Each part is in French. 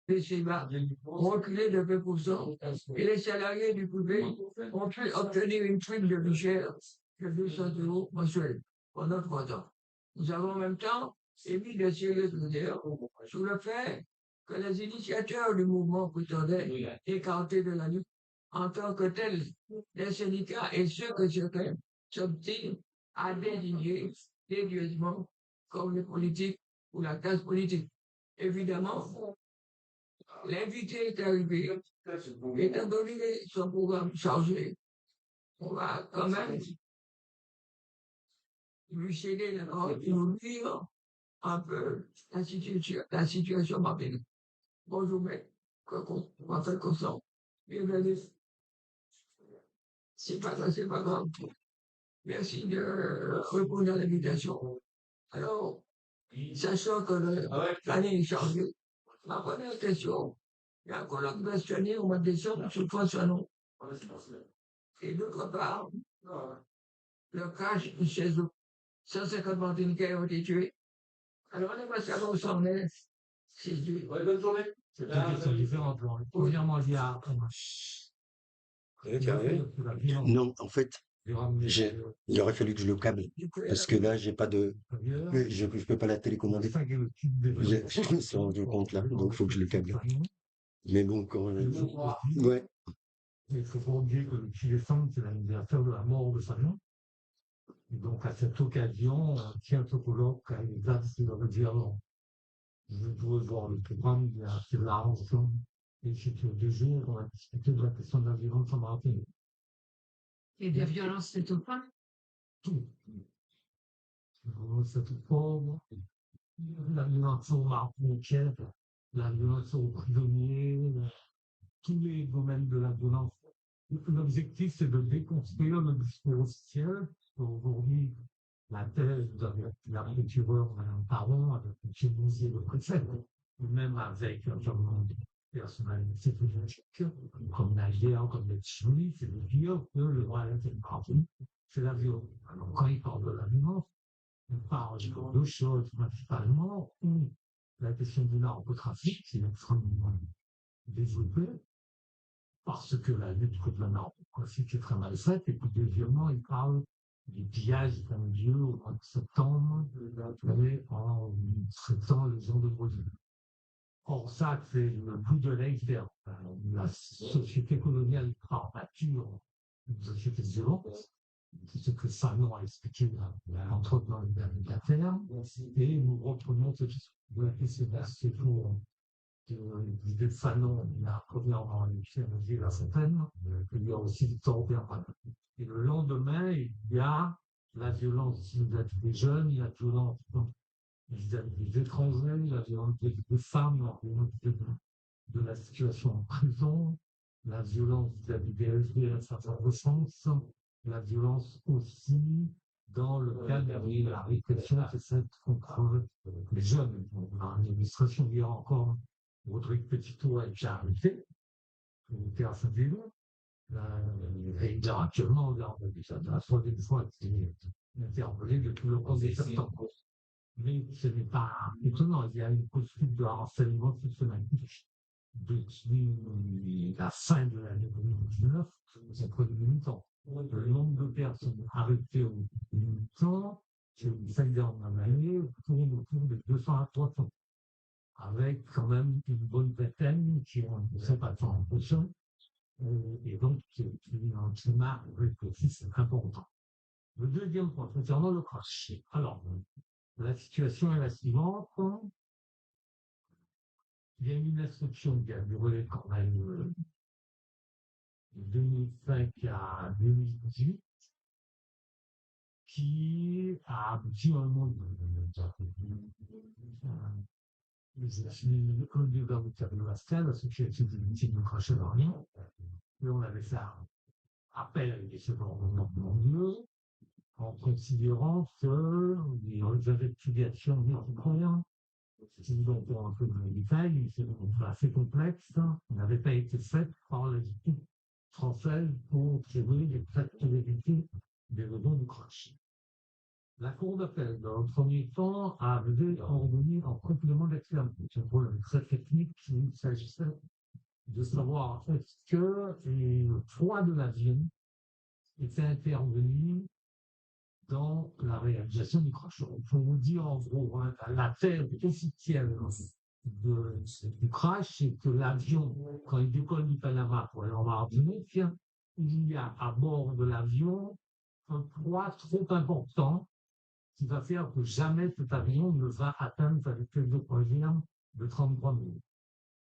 les schémas ont reculé de 20%, et les salariés du privé ont pu obtenir une prime de vie chère de 200 euros mensuels pendant 3 ans. Nous avons en même temps émis de sérieuses réserves sur le fait que les initiateurs du mouvement prétendaient écarter de la lutte en tant que tels les syndicats et ceux que certains s'obstinent à désigner dégueusement comme les politiques ou la classe politique. Évidemment, l'invité est arrivé, étant donné son programme chargé, on va quand même lui céder la parole pour nous dire un peu la situation m'appelle. Bonjour, mais on va faire comme ça. Bienvenue. C'est pas grave. Merci de répondre à l'invitation. Alors, sachant que l'année est chargée, ma première question, il y a un colloque qui va se tenir au mois de décembre sur Poissonneau. Et d'autre part, le crash de chez eux, 150 Martiniquais ont été tués. Alors, on aimerait savoir où ça en est. Bonne journée. C'est deux questions différentes. Premièrement, il y a non, en fait, il aurait fallu que je le câble. Parce que là, j'ai pas de. Je peux pas la télécommander. Je me suis rendu compte là, donc il faut que je le câble. Mais bon, quand ouais. Il ne faut pas oublier que le 6 décembre, c'est l'anniversaire de la mort de Sanon. Et donc, à cette occasion, on tient ce colloque à une date qui veut dire je dois voir le programme, il y a la rançon. Et c'est sur 2 jours, on va discuter de la question de la violence en Martinique. Et des violences faites aux femmes? Tout. La violence faite aux pauvres, la violence aux martiniquais, la violence aux prisonniers, tous les domaines de la violence. L'objectif, c'est de déconstruire le discours officiel. Aujourd'hui, la thèse de la procureur Mme Paron, avec M. Bouzier, le préfet, ou même avec un certain nombre de personnalités politiques, comme Naguère, comme les Choulis, c'est de dire que le droit à l'intégration, c'est la violence. Alors, quand il parle de la violence, on parle de 2 choses principalement. Une, la question du narcotrafic, qui est extrêmement développée, parce que la lutte contre le narcotrafic est très mal faite, et puis deuxièmement, il parle des pillages qui ont lieu au mois de septembre, en traitant les gens de Brésil. Or, ça, c'est le bout de l'iceberg. La société coloniale par nature, une société violente, c'est ce que Fanon a expliqué entre autres dans le dernier affaire, et nous reprenons ce qui c'est pour l'idée de Fanon, il a premièrement dit La Fontaine, il y a aussi Victor Aubert. Et le lendemain, il y a la violence vis-à-vis des jeunes, il y a la violence vis-à-vis des étrangers, la violence des femmes, la violence de la situation en prison, la violence vis-à-vis des LGBT à un certain sens, la violence aussi dans le cadre de la répression qui s'est contre les jeunes. En illustration, il y a encore Rodrigue Petitot a été arrêté, il était à Saint-Ville. Et actuellement, c'est la 3e fois qu'il est interpellé depuis le 1er septembre. Mais ce n'est pas étonnant, il y a une poursuite de harcèlement systématique depuis la fin de l'année 2019, c'est près de 8 ans. Le nombre de personnes arrêtées au bout de 8 ans, c'est une 5 dernières années, tourne autour de 200 à 300. Avec quand même une bonne vingtaine qui ont cette attention, et donc qui est un climat réfléchi, c'est important. Le deuxième point, concernant le crash. Alors, la situation est la suivante. Il y a une instruction qui a duré quand même de 2005 à 2018, qui a abouti à un monde un des avocats de Pascal, l'association des victimes de crachat d'Orient, et on avait fait un appel avec des secondes mondiaux, en considérant que les investigations militaires, si nous entrons un peu dans les détails, c'est assez complexe, n'avaient pas été faites par la justice française pour trouver les traces de vérité des raisons du crash. La Cour d'appel, dans le premier temps, avait ordonné en complément d'examen. C'est un problème très technique. Il s'agissait de savoir est-ce que le poids de l'avion était intervenu dans la réalisation du crash. Il faut vous dire en gros, hein, la thèse officielle du crash, c'est que l'avion, quand il décolle du Panama pour aller en Martinique, il y a à bord de l'avion un poids trop important qui va faire que jamais cet avion ne va atteindre sa vitesse de croisière de 33 000.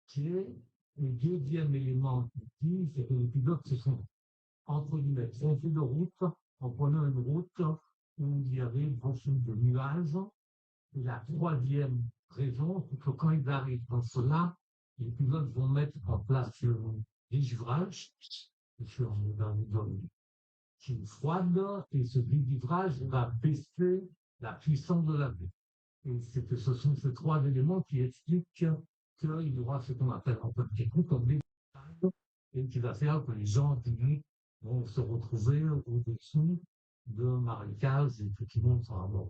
Qui est le deuxième élément qui c'est que les pilotes se sont, entre guillemets, trompés de route en prenant une route où il y avait beaucoup de nuages. Et la troisième raison, c'est que quand ils arrivent dans cela, les pilotes vont mettre en place des givrages sur une zone qui est froide, et ce givrage va baisser la puissance de l'avion. Et c'est que ce sont ces trois éléments qui expliquent qu'il y aura ce qu'on appelle en fait comme des et qui va faire que les gens qui vont se retrouver au-dessous de marécages et qui vont s'en avoir.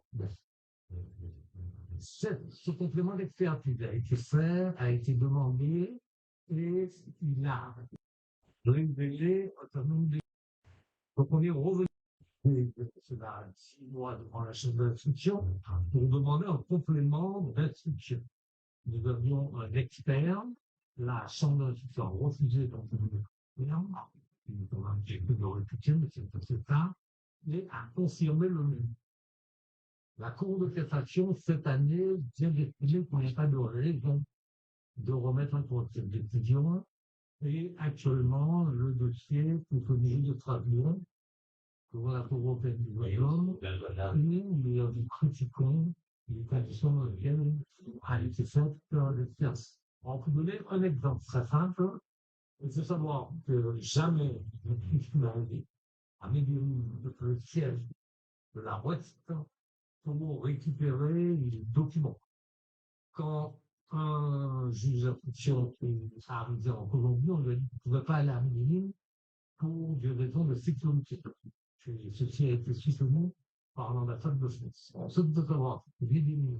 Ce complément d'expertise a été fait, a été demandé et il a révélé un certain nombre de. Donc on est revenu cela 6 mois devant la chaîne d'instruction pour demander un complément d'instruction. Nous avions un expert, la chambre d'instruction a refusé d'entendre l'expert, j'ai pu le répliquer, mais c'est ça, et a confirmé le même. La Cour de cassation, cette année, vient d'expliquer qu'il n'y a pas de raison de remettre en cause cette décision. Et actuellement, le dossier pour venir de Strasbourg, pour la Cour européenne du Royaume, et nous critiquons les conditions dans lesquelles a été faite l'exercice. On peut donner un exemple très simple. Il faut savoir que jamais le tribunal a mis le siège de la Ouest pour récupérer les documents. Quand un juge d'instruction est arrivé en Colombie, on lui a dit qu'il ne pouvait pas aller à Medellín pour des raisons de sécurité. Ceci a été soutenu par l'ambassade de France. Ensuite de savoir que Medellín,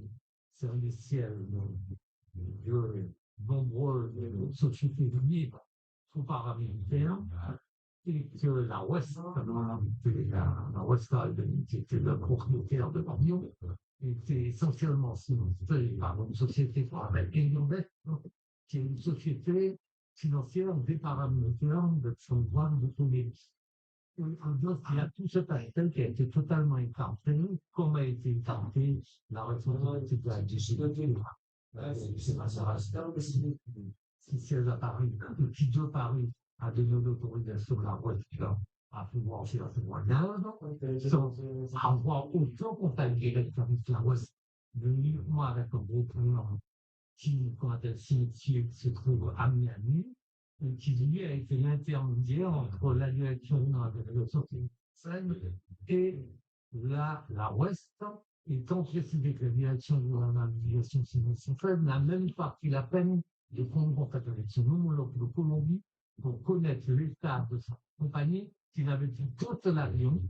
c'est un des sièges de nombreuses sociétés libres sous paramilitaires, et que la West, la West qui était le propriétaire de l'avion, était essentiellement financée par une société qu'on appelle Elinvest, qui est une société financière des paramilitaires de son droit de Tomélie. Donc, il y a tout cet aspect qui a été totalement écarté, comme a été écarté la responsabilité de la DGP. C'est ma qui siège à Paris, qui de Paris a donné l'autorisation de la voiture à pouvoir faire ce voyage, sans avoir autant contacté avec la Ouest, de uniquement avec un gros plan qui, quand elle se trouve à Miami, et qui lui a été l'intermédiaire entre la direction de la société et la Ouest, étant précisé que la direction de la navigation civile n'a même pas pris la peine de prendre contact avec son homologue de Colombie pour connaître l'état de sa compagnie qui n'avait plus qu'un seul avion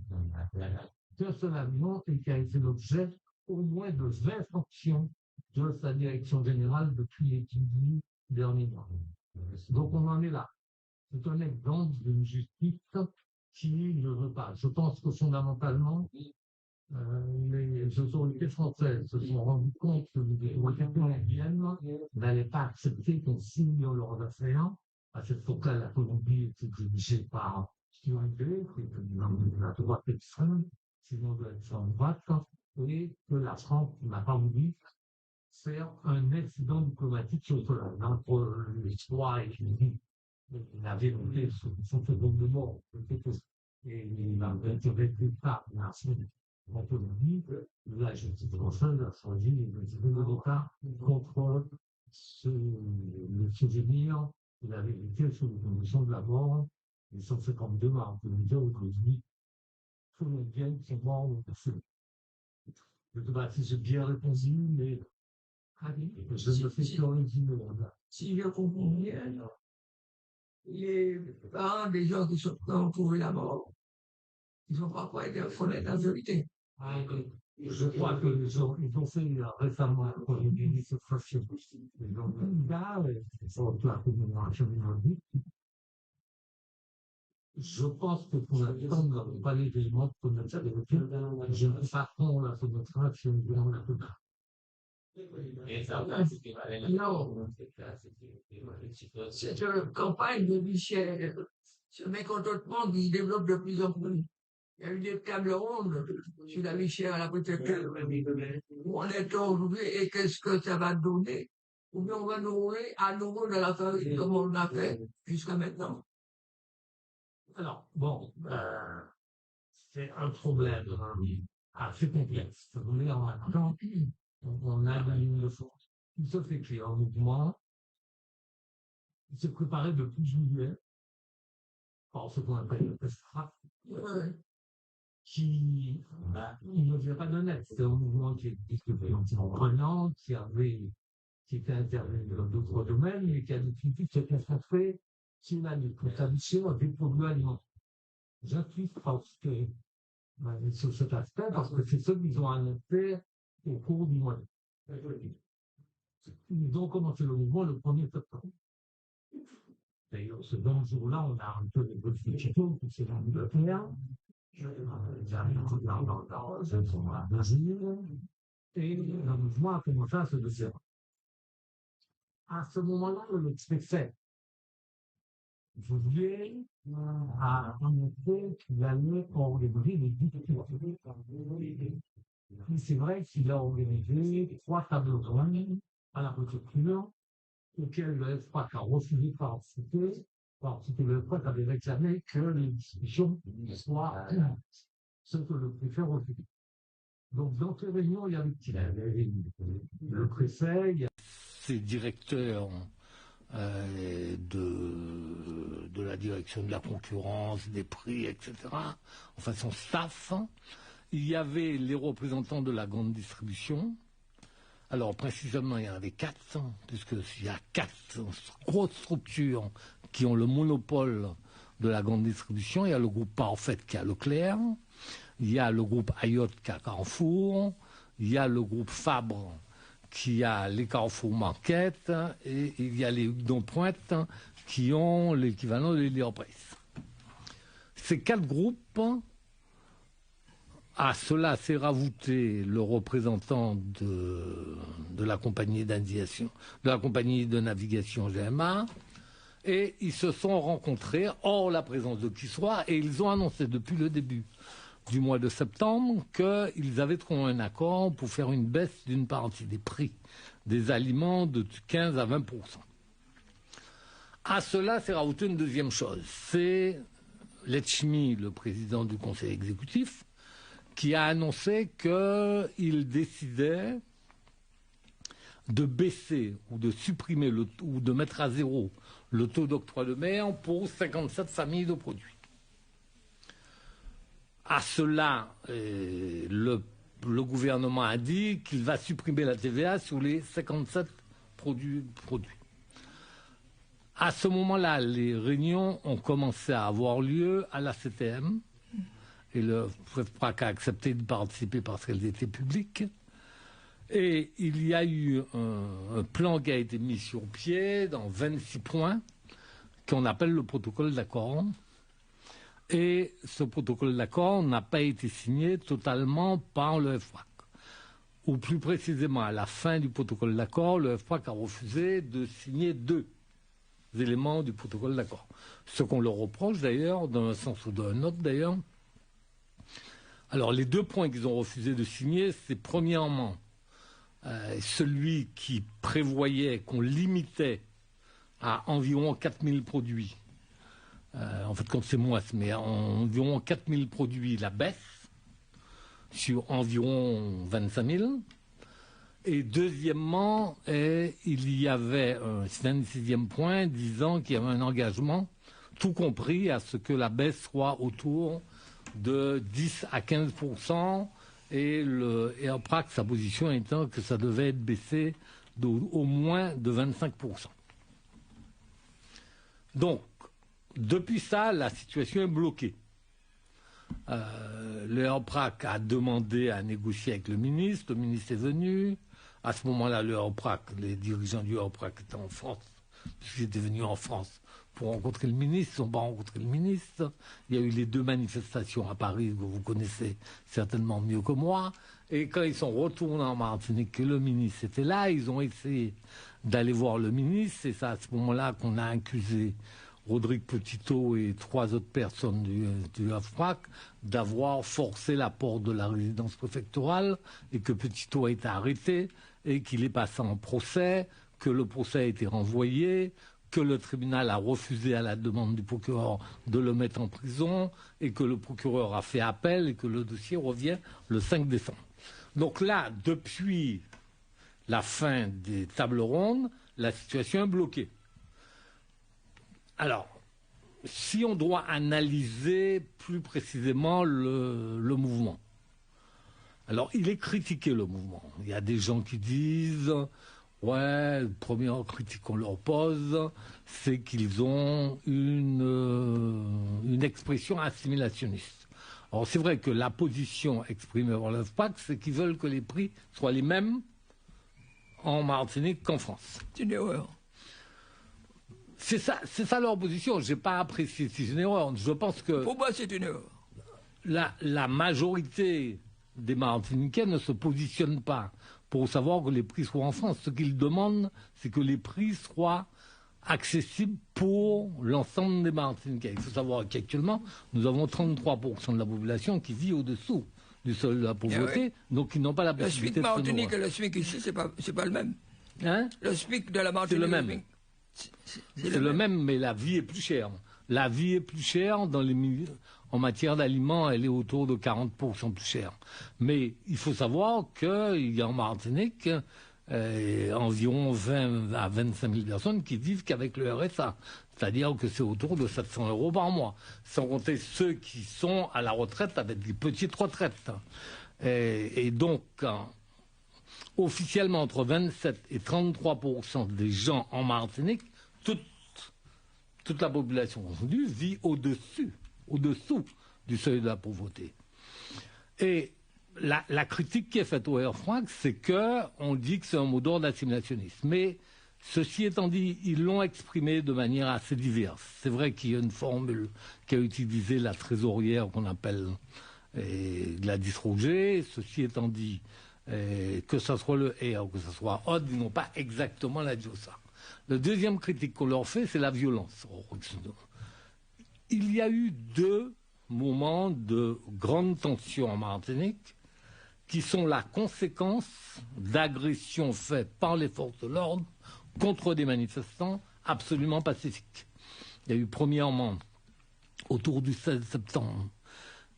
et qui a été l'objet au moins de 20 sanctions de sa direction générale depuis les 10 derniers mois. Donc on en est là. C'est un exemple d'une justice qui ne veut pas. Je pense que fondamentalement, les autorités françaises se sont rendues compte que les autorités colombiennes n'allaient pas accepter qu'on signe leurs affaires. À cette époque-là, la Colombie était dirigée par Stewart, qui était la droite extrême, sinon de l'extrême droite, et que la France n'a pas voulu faire un incident diplomatique sur cela. Entre les trois et la vérité sur son gouvernement, et l'intérêt de l'État, en Colombie, la justice française a choisi l'État contre le souvenir de la vérité sur les conditions de la mort des 152 morts aujourd'hui colombiennes qui sont morts au feu. Je ne sais pas si j'ai bien répondu, mais je me fais sur le si je comprends bien, les parents des gens qui sont dans trouvé la mort, ils ne sont pas prêts à connaître la vérité. Je crois qu'ils ont fait récemment un premier ministre fashion. Ils ont dit, là, sur la commémoration de je pense que pour l'instant, nous n'avons pas les éléments pour notre évolution. Je ne sais pas quand la commémoration de la commémoration. Non, cette campagne de Michel, ce mécontentement qui développe de plus en plus. Il y a eu des tables rondes sur la vie chère à la préfecture. Où on est aujourd'hui et qu'est-ce que ça va donner? Ou bien on va nous rouler à nouveau dans la famille comme on l'a fait jusqu'à maintenant. Alors, bon, c'est un problème assez complexe. Vous voulez, en même temps, on a une force. Il se fait qu'il y a un mouvement qui s'est préparé depuis juillet, par ce qu'on appelle le PESTRA, qui ne vient pas de net. C'est un mouvement qui existe depuis un an, qui était intervenu dans d'autres domaines, mais qui a définitivement se concentré sur la contamination des produits alimentaires. J'insiste parce que, sur cet aspect, parce que c'est ce qu'ils ont annoncé au cours du mois. Ils ont commencé le mouvement le 1er septembre. D'ailleurs, ce même jour-là, on a un peu de modifications pour ces langues de faire. Et le mouvement a commencé à se défaire. À ce moment-là, le préfet juillet a annoncé qu'il allait organiser des difficultés. C'est vrai qu'il a organisé 3 tables rondes à la préfecture, auxquelles le FPAC a refusé de participer, parce que le FPAC avait réclamé que les discussions soient ce que le préfet refusait. Donc, dans ces réunions, il y avait le préfet, il y a ces directeurs de la direction de la concurrence, des prix, etc., enfin son staff. Il y avait les représentants de la grande distribution. Alors précisément, il y en avait 4, puisqu'il y a 4 grosses structures qui ont le monopole de la grande distribution. Il y a le groupe Parfait qui a Leclerc, il y a le groupe Ayotte qui a Carrefour, il y a le groupe Fabre qui a les Carrefour Market, et il y a les Hudon Pointe qui ont l'équivalent de l'Héliopresse. Ces 4 groupes, à cela s'est rajouté le représentant de la compagnie d'aviation, de la compagnie de navigation GMA, et ils se sont rencontrés hors la présence de qui soit, et ils ont annoncé depuis le début du mois de septembre qu'ils avaient trouvé un accord pour faire une baisse d'une partie des prix des aliments de 15 à 20%. À cela s'est rajouté une deuxième chose, c'est Letchimy, le président du conseil exécutif, qui a annoncé qu'il décidait de baisser ou de supprimer ou de mettre à zéro le taux d'octroi de mer pour 57 familles de produits. À cela, le gouvernement a dit qu'il va supprimer la TVA sur les 57 produits. À ce moment-là, les réunions ont commencé à avoir lieu à la CTM, et le FPRAC a accepté de participer parce qu'elles étaient publiques. Et il y a eu un plan qui a été mis sur pied dans 26 points, qu'on appelle le protocole d'accord. Et ce protocole d'accord n'a pas été signé totalement par le FPRAC. Ou plus précisément, à la fin du protocole d'accord, le FPRAC a refusé de signer 2 éléments du protocole d'accord. Ce qu'on leur reproche d'ailleurs, d'un sens ou d'un autre d'ailleurs. Alors les 2 points qu'ils ont refusé de signer, c'est premièrement celui qui prévoyait qu'on limitait à environ 4000 produits, en fait quand c'est moins, mais à environ 4000 produits la baisse, sur environ 25 000. Et deuxièmement, il y avait un 26e point disant qu'il y avait un engagement, tout compris, à ce que la baisse soit autour de 10 à 15%, et en pratique, sa position étant que ça devait être baissé au moins de 25%. Donc, depuis ça, la situation est bloquée. Le RPRAC a demandé à négocier avec le ministre est venu. À ce moment-là, le RPRAC, les dirigeants du RPRAC étaient en France, puisqu'ils étaient venus en France pour rencontrer le ministre, ils n'ont pas rencontré le ministre. Il y a eu les 2 manifestations à Paris, que vous connaissez certainement mieux que moi. Et quand ils sont retournés en Martinique, que le ministre était là, ils ont essayé d'aller voir le ministre. Et c'est à ce moment-là qu'on a accusé Rodrigue Petitot et 3 autres personnes du RPRAC d'avoir forcé la porte de la résidence préfectorale et que Petitot a été arrêté et qu'il est passé en procès, que le procès a été renvoyé, que le tribunal a refusé à la demande du procureur de le mettre en prison et que le procureur a fait appel et que le dossier revient le 5 décembre. Donc là, depuis la fin des tables rondes, la situation est bloquée. Alors, si on doit analyser plus précisément le mouvement, alors il est critiqué le mouvement. Il y a des gens qui disent, ouais, la première critique qu'on leur pose, c'est qu'ils ont une expression assimilationniste. Alors c'est vrai que la position exprimée par le FPAC, c'est qu'ils veulent que les prix soient les mêmes en Martinique qu'en France. C'est une erreur. C'est ça leur position. Je n'ai pas apprécié si c'est une erreur. Je pense que Pour moi, c'est une erreur. la majorité des Martiniquais ne se positionnent pas pour savoir que les prix soient en France. Ce qu'ils demandent, c'est que les prix soient accessibles pour l'ensemble des Martiniquais. Il faut savoir qu'actuellement, nous avons 33% de la population qui vit au-dessous du seuil de la pauvreté, oui. Donc ils n'ont pas la Le SMIC possibilité de se Martinique nourrir. et le SMIC ici, c'est pas le même. Hein? Le SMIC de la Martinique. C'est le même. SMIC, C'est le même, mais la vie est plus chère. La vie est plus chère dans les milieux. En matière d'aliments, elle est autour de 40% plus chère. Mais il faut savoir qu'il y a en Martinique environ 20 à 25 000 personnes qui vivent qu'avec le RSA. C'est-à-dire que c'est autour de 700 € par mois. Sans compter ceux qui sont à la retraite avec des petites retraites. Et donc, officiellement, entre 27 et 33% des gens en Martinique, toute la population confondue, vit au-dessous du seuil de la pauvreté. Et la critique qui est faite au RPRAC, c'est qu'on dit que c'est un mot d'ordre assimilationniste. Mais ceci étant dit, ils l'ont exprimé de manière assez diverse. C'est vrai qu'il y a une formule qu'a utilisée la trésorière qu'on appelle Gladys Roger. Ceci étant dit, que ce soit le R ou que ce soit Odd, ils n'ont pas exactement la ça. La deuxième critique qu'on leur fait, c'est la violence. Il y a eu 2 moments de grande tension en Martinique qui sont la conséquence d'agressions faites par les forces de l'ordre contre des manifestants absolument pacifiques. Il y a eu premièrement, autour du 16 septembre,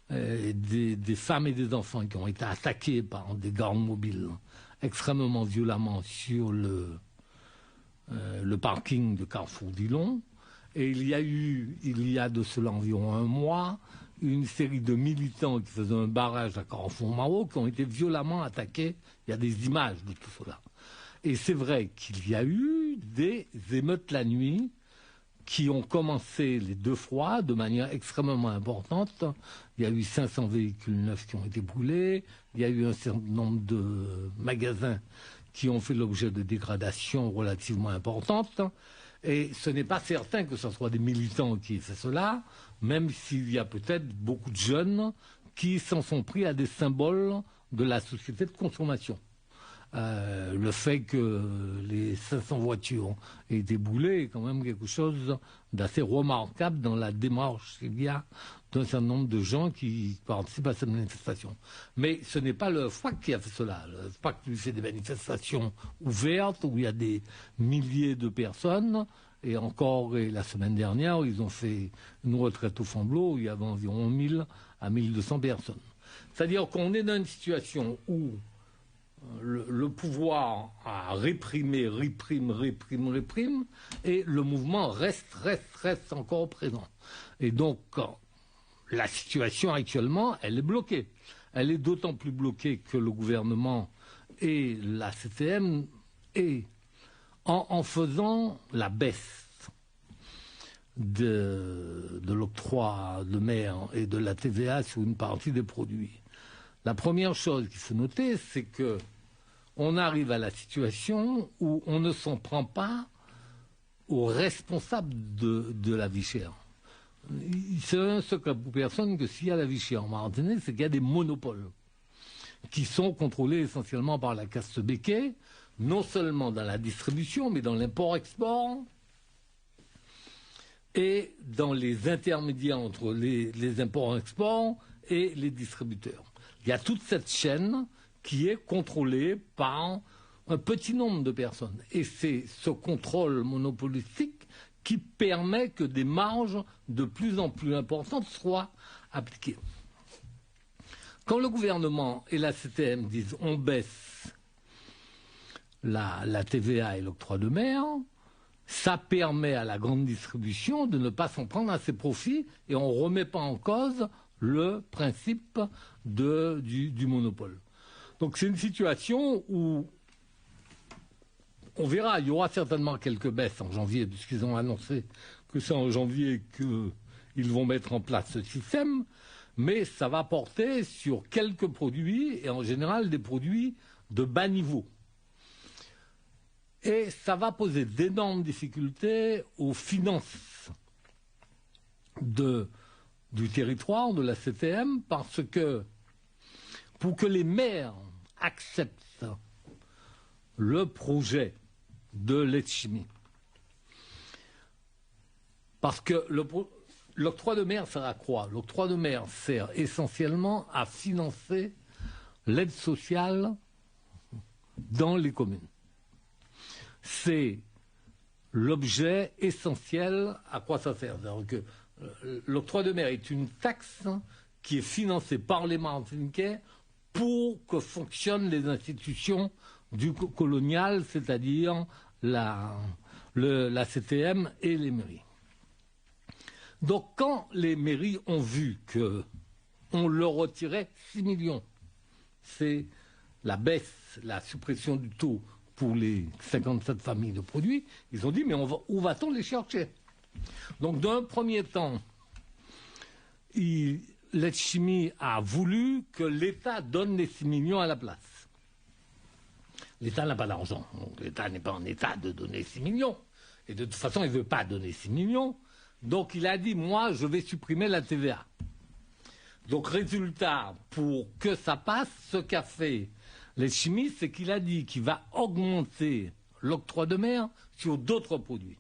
des femmes et des enfants qui ont été attaqués par des gardes mobiles extrêmement violemment sur le parking de Carrefour Dillon. Et il y a de cela environ un mois, une série de militants qui faisaient un barrage à Carrefour Mao qui ont été violemment attaqués. Il y a des images de tout cela. Et c'est vrai qu'il y a eu des émeutes la nuit qui ont commencé les 2 fois de manière extrêmement importante. Il y a eu 500 véhicules neufs qui ont été brûlés. Il y a eu un certain nombre de magasins qui ont fait l'objet de dégradations relativement importantes. Et ce n'est pas certain que ce soit des militants qui aient fait cela, même s'il y a peut-être beaucoup de jeunes qui s'en sont pris à des symboles de la société de consommation. Le fait que les 500 voitures aient été brûlées est quand même quelque chose d'assez remarquable dans la démarche qu'il y a d'un certain nombre de gens qui participent à cette manifestation. Mais ce n'est pas le FPAC qui a fait cela. Le FPAC lui fait des manifestations ouvertes où il y a des milliers de personnes. Et encore, la semaine dernière, ils ont fait une retraite au Fonbleau où il y avait environ 1000 à 1200 personnes. C'est-à-dire qu'on est dans une situation où le pouvoir a réprimé, réprime, et le mouvement reste encore présent. Et donc, la situation actuellement, elle est bloquée. Elle est d'autant plus bloquée que le gouvernement et la CTM, et en faisant la baisse de l'octroi de mer et de la TVA sur une partie des produits. La première chose qu'il faut noter, c'est que on arrive à la situation où on ne s'en prend pas aux responsables de la vie chère. C'est un secret pour personne que s'il y a la vie chère en Martinique, c'est qu'il y a des monopoles qui sont contrôlés essentiellement par la caste béquet, non seulement dans la distribution, mais dans l'import-export et dans les intermédiaires entre les imports-exports et les distributeurs. Il y a toute cette chaîne qui est contrôlée par un petit nombre de personnes. Et c'est ce contrôle monopolistique qui permet que des marges de plus en plus importantes soient appliquées. Quand le gouvernement et la CTM disent on baisse la TVA et l'octroi de mer, ça permet à la grande distribution de ne pas s'en prendre à ses profits et on ne remet pas en cause le principe du monopole. Donc c'est une situation où on verra, il y aura certainement quelques baisses en janvier, puisqu'ils ont annoncé que c'est en janvier qu'ils vont mettre en place ce système, mais ça va porter sur quelques produits, et en général des produits de bas niveau. Et ça va poser d'énormes difficultés aux finances du territoire, de la CTM, parce que pour que les maires acceptent le projet de Letchimy, parce que l'octroi de mer sert à quoi? L'octroi de mer sert essentiellement à financer l'aide sociale dans les communes. C'est l'objet essentiel à quoi ça sert. Que l'octroi de mer est une taxe qui est financée par les Martiniquais pour que fonctionnent les institutions du colonial, c'est-à-dire la CTM et les mairies. Donc quand les mairies ont vu qu'on leur retirait 6 millions, c'est la baisse, la suppression du taux pour les 57 familles de produits, ils ont dit mais où va-t-on les chercher? Donc d'un premier temps, Letchimy a voulu que l'État donne les 6 millions à la place. L'État n'a pas d'argent, donc l'État n'est pas en état de donner 6 millions. Et de toute façon, il ne veut pas donner 6 millions. Donc il a dit, moi, je vais supprimer la TVA. Donc résultat, pour que ça passe, ce qu'a fait Letchimy, c'est qu'il a dit qu'il va augmenter l'octroi de mer sur d'autres produits.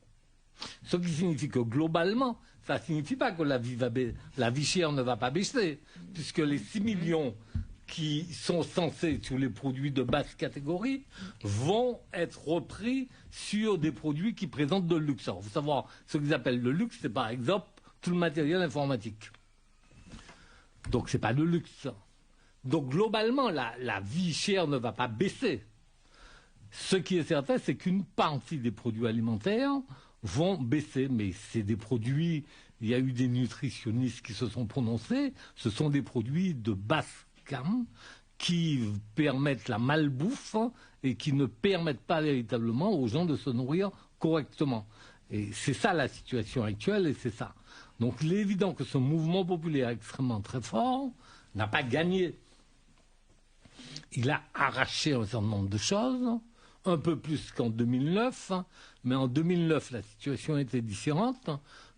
Ce qui signifie que globalement, ça ne signifie pas que la vie chère ne va pas baisser, puisque les 6 millions qui sont censés sur les produits de basse catégorie vont être repris sur des produits qui présentent de luxe. Alors, il faut savoir, ce qu'ils appellent le luxe, c'est par exemple tout le matériel informatique. Donc c'est pas de luxe. Donc globalement, la vie chère ne va pas baisser. Ce qui est certain, c'est qu'une partie des produits alimentaires vont baisser, mais c'est des produits, il y a eu des nutritionnistes qui se sont prononcés, ce sont des produits de basse gamme qui permettent la malbouffe et qui ne permettent pas véritablement aux gens de se nourrir correctement. Et c'est ça la situation actuelle et c'est ça. Donc il est évident que ce mouvement populaire extrêmement très fort n'a pas gagné. Il a arraché un certain nombre de choses, un peu plus qu'en 2009, mais en 2009 la situation était différente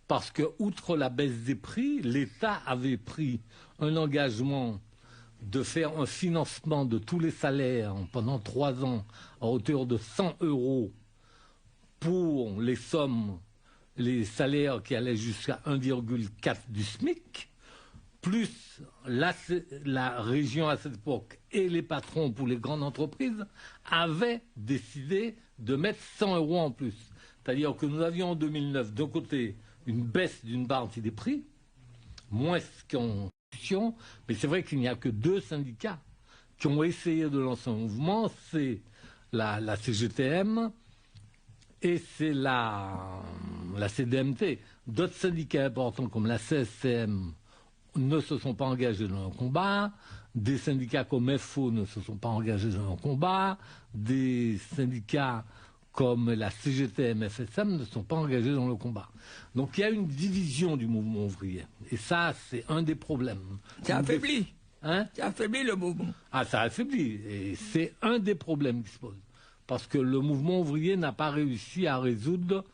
parce que, outre la baisse des prix, l'État avait pris un engagement de faire un financement de tous les salaires pendant 3 ans à hauteur de 100 € pour les sommes, les salaires qui allaient jusqu'à 1,4 du SMIC, plus la région à cette époque et les patrons pour les grandes entreprises avaient décidé de mettre 100 € en plus. C'est-à-dire que nous avions en 2009 d'un côté une baisse d'une partie des prix, moins qu'en discussion, mais c'est vrai qu'il n'y a que 2 syndicats qui ont essayé de lancer un mouvement, c'est la CGTM et c'est la CDMT. D'autres syndicats importants comme la CSCM ne se sont pas engagés dans un combat, des syndicats comme FO ne se sont pas engagés dans un combat, des syndicats comme la CGT-MFSM, ne sont pas engagés dans le combat. Donc il y a une division du mouvement ouvrier. Et ça, c'est un des problèmes. Ça affaiblit. Hein? Ça affaiblit le mouvement. Ah, ça affaiblit. Et c'est un des problèmes qui se posent. Parce que le mouvement ouvrier n'a pas réussi à résoudre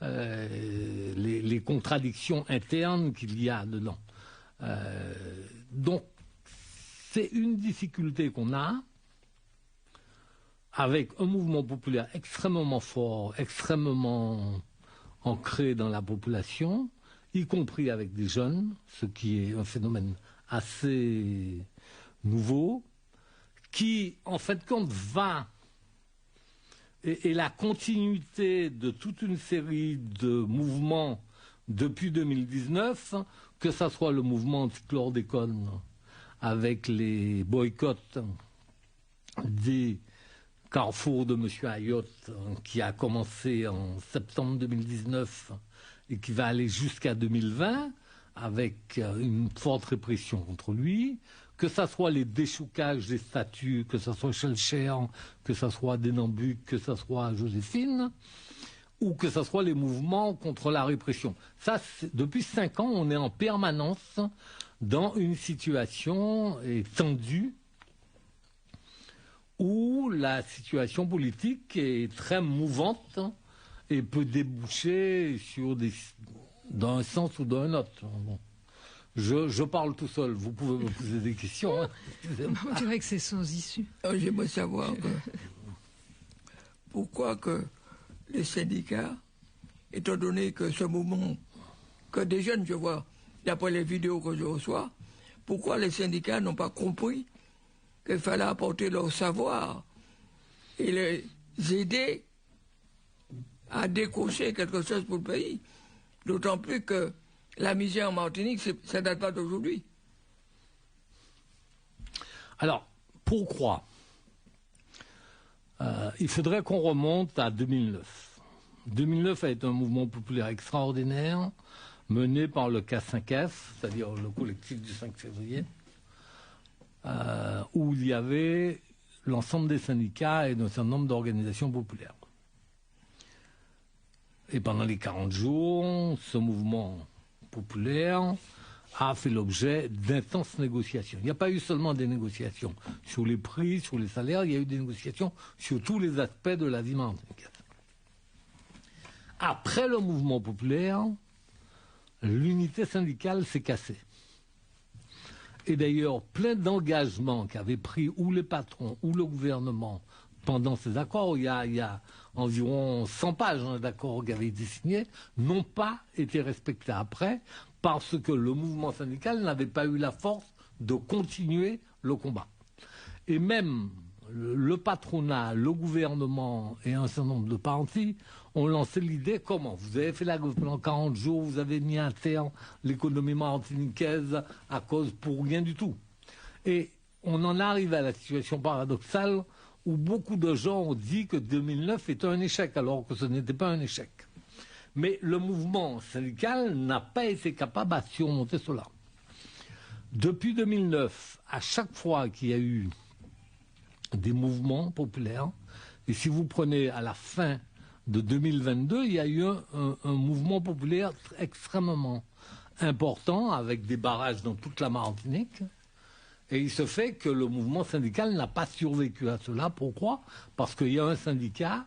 les contradictions internes qu'il y a dedans. Donc, c'est une difficulté qu'on a avec un mouvement populaire extrêmement fort, extrêmement ancré dans la population, y compris avec des jeunes, ce qui est un phénomène assez nouveau, qui, en fait, compte, va et la continuité de toute une série de mouvements depuis 2019, que ce soit le mouvement anti-chlordécone avec les boycotts des carrefours de M. Ayotte, qui a commencé en septembre 2019 et qui va aller jusqu'à 2020, avec une forte répression contre lui, que ce soit les déchoucages des statues, que ce soit Schellcher, que ce soit Denambuc, que ce soit Joséphine, ou que ce soit les mouvements contre la répression. Ça, depuis 5 ans, on est en permanence dans une situation tendue où la situation politique est très mouvante et peut déboucher sur dans un sens ou dans un autre. Bon. Je parle tout seul, vous pouvez me poser des questions. Hein. On dirait que c'est sans issue. J'aimerais savoir pourquoi que les syndicats, étant donné que ce mouvement, que des jeunes, je vois, d'après les vidéos que je reçois, pourquoi les syndicats n'ont pas compris qu'il fallait apporter leur savoir et les aider à décrocher quelque chose pour le pays. D'autant plus que la misère en Martinique, ça ne date pas d'aujourd'hui. Alors, pourquoi il faudrait qu'on remonte à 2009. 2009 a été un mouvement populaire extraordinaire mené par le K5F, c'est-à-dire le collectif du 5 février, où il y avait l'ensemble des syndicats et d'un certain nombre d'organisations populaires. Et pendant les 40 jours, ce mouvement populaire a fait l'objet d'intenses négociations. Il n'y a pas eu seulement des négociations sur les prix, sur les salaires, il y a eu des négociations sur tous les aspects de la vie martiniquaise. Après le mouvement populaire, l'unité syndicale s'est cassée. Et d'ailleurs, plein d'engagements qu'avaient pris ou les patrons ou le gouvernement pendant ces accords, il y a environ 100 pages d'accords qui avaient été signés, n'ont pas été respectés après parce que le mouvement syndical n'avait pas eu la force de continuer le combat. Et même le patronat, le gouvernement et un certain nombre de partis ont lancé l'idée comment vous avez fait la grève pendant 40 jours, vous avez mis à terre l'économie martiniquaise à cause pour rien du tout. Et on en arrive à la situation paradoxale où beaucoup de gens ont dit que 2009 était un échec, alors que ce n'était pas un échec. Mais le mouvement syndical n'a pas été capable de surmonter cela. Depuis 2009, à chaque fois qu'il y a eu des mouvements populaires, et si vous prenez à la fin de 2022, il y a eu un mouvement populaire extrêmement important, avec des barrages dans toute la Martinique. Et il se fait que le mouvement syndical n'a pas survécu à cela. Pourquoi? Parce qu'il y a un syndicat.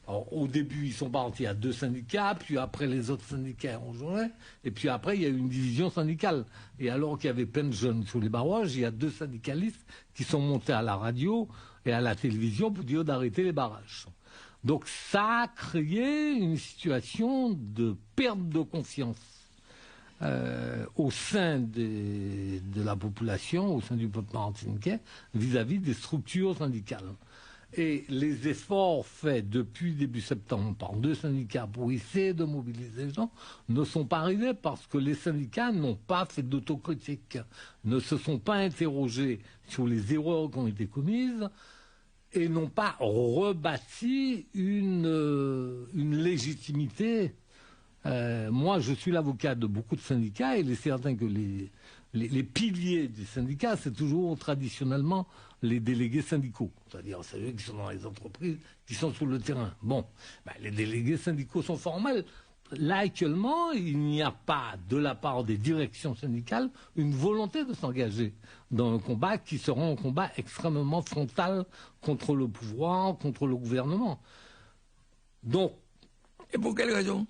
Alors, au début, ils sont partis à 2 syndicats, puis après, les autres syndicats ont joué, et puis après, il y a eu une division syndicale. Et alors qu'il y avait plein de jeunes sur les barrages, il y a 2 syndicalistes qui sont montés à la radio et à la télévision pour dire d'arrêter les barrages. Donc, ça a créé une situation de perte de confiance au sein de la population, au sein du peuple martiniquais, vis-à-vis des structures syndicales. Et les efforts faits depuis début septembre par 2 syndicats pour essayer de mobiliser les gens ne sont pas arrivés parce que les syndicats n'ont pas fait d'autocritique, ne se sont pas interrogés sur les erreurs qui ont été commises et n'ont pas rebâti une légitimité Moi, je suis l'avocat de beaucoup de syndicats et il est certain que les piliers du syndicat, c'est toujours traditionnellement les délégués syndicaux, c'est-à-dire ceux qui sont dans les entreprises, qui sont sur le terrain. Bon, les délégués syndicaux sont formels. Là, actuellement, il n'y a pas, de la part des directions syndicales, une volonté de s'engager dans un combat qui sera un combat extrêmement frontal contre le pouvoir, contre le gouvernement. Donc, et pour quelle raison?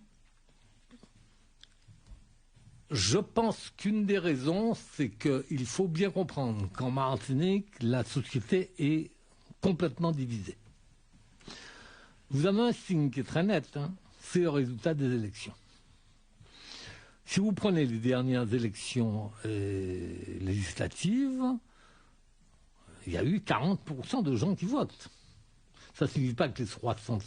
Je pense qu'une des raisons, c'est qu'il faut bien comprendre qu'en Martinique, la société est complètement divisée. Vous avez un signe qui est très net, hein, c'est le résultat des élections. Si vous prenez les dernières élections législatives, il y a eu 40% de gens qui votent. Ça ne signifie pas que les 60